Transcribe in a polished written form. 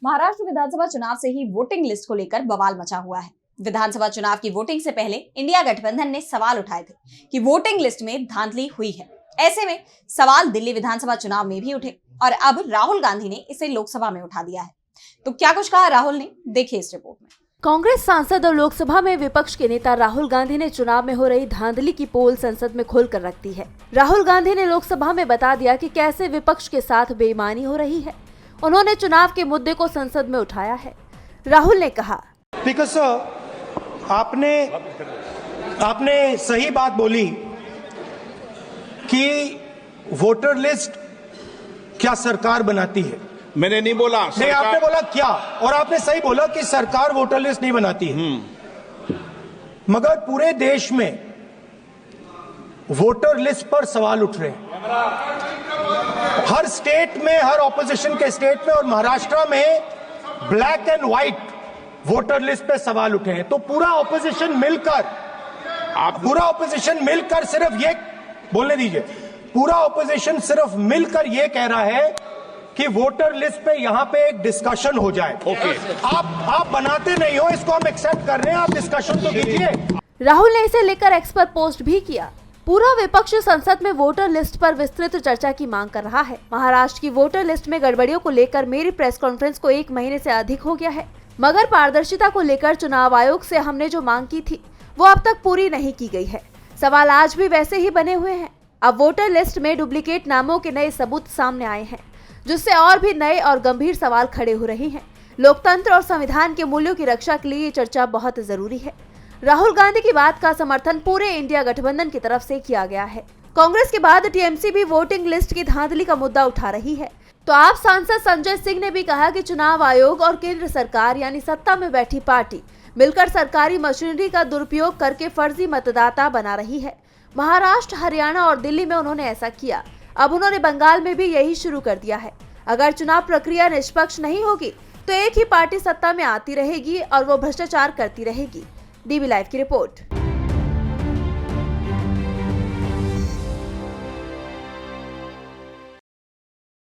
महाराष्ट्र विधानसभा चुनाव से ही voting list को लेकर बवाल मचा हुआ है। विधानसभा चुनाव की वोटिंग से पहले इंडिया गठबंधन ने सवाल उठाए थे कि वोटिंग लिस्ट में धांधली हुई है। ऐसे में सवाल दिल्ली विधानसभा चुनाव में भी उठे और अब राहुल गांधी ने इसे लोकसभा में उठा दिया है। तो क्या कुछ कहा राहुल ने, देखिए इस रिपोर्ट में। कांग्रेस सांसद और लोकसभा में विपक्ष के नेता राहुल गांधी ने चुनाव में हो रही धांधली की पोल संसद में खोलकर रख दी है। राहुल गांधी ने लोकसभा में बता दिया कि कैसे विपक्ष के साथ बेईमानी हो रही है। उन्होंने चुनाव के मुद्दे को संसद में उठाया है। राहुल ने कहा, बिकॉज आपने सही बात बोली कि वोटर लिस्ट क्या सरकार बनाती है। मैंने नहीं बोला, नहीं, आपने बोला क्या, और आपने सही बोला कि सरकार वोटर लिस्ट नहीं बनाती है। मगर पूरे देश में वोटर लिस्ट पर सवाल उठ रहे हैं। हर स्टेट में, हर ऑपोजिशन के स्टेट में और महाराष्ट्र में black and white voter list पे सवाल उठे हैं। तो पूरा ऑपोजिशन मिलकर सिर्फ ये बोलने दीजिए, पूरा ऑपोजिशन सिर्फ मिलकर ये कह रहा है कि वोटर लिस्ट पे यहां पे एक डिस्कशन हो जाए। ओके। आप बनाते नहीं हो, इसको हम एक्सेप्ट कर रहे हैं, आप डिस्कशन तो कीजिए। राहुल ने इसे लेकर एक्स पर पोस्ट भी किया। पूरा विपक्ष संसद में वोटर लिस्ट पर विस्तृत चर्चा की मांग कर रहा है। महाराष्ट्र की वोटर लिस्ट में गड़बड़ियों को लेकर मेरी प्रेस कॉन्फ्रेंस को 1 महीने से अधिक हो गया है, मगर पारदर्शिता को लेकर चुनाव आयोग से हमने जो मांग की थी वो अब तक पूरी नहीं की गई है। सवाल आज भी वैसे ही बने हुए हैं। अब वोटर लिस्ट में डुप्लीकेट नामों के नए सबूत सामने आए हैं, जिससे और भी नए और गंभीर सवाल खड़े हो रहे हैं। लोकतंत्र और संविधान के मूल्यों की रक्षा के लिए ये चर्चा बहुत जरूरी है। राहुल गांधी की बात का समर्थन पूरे इंडिया गठबंधन की तरफ से किया गया है। कांग्रेस के बाद टीएमसी भी वोटिंग लिस्ट की धांधली का मुद्दा उठा रही है। तो आप सांसद संजय सिंह ने भी कहा कि चुनाव आयोग और केंद्र सरकार यानी सत्ता में बैठी पार्टी मिलकर सरकारी मशीनरी का दुरुपयोग करके फर्जी मतदाता बना रही है। महाराष्ट्र, हरियाणा और दिल्ली में उन्होंने ऐसा किया। अब उन्होंने बंगाल में भी यही शुरू कर दिया है। अगर चुनाव प्रक्रिया निष्पक्ष नहीं होगी तो एक ही पार्टी सत्ता में आती रहेगी और वो भ्रष्टाचार करती रहेगी। डीबी लाइव की रिपोर्ट।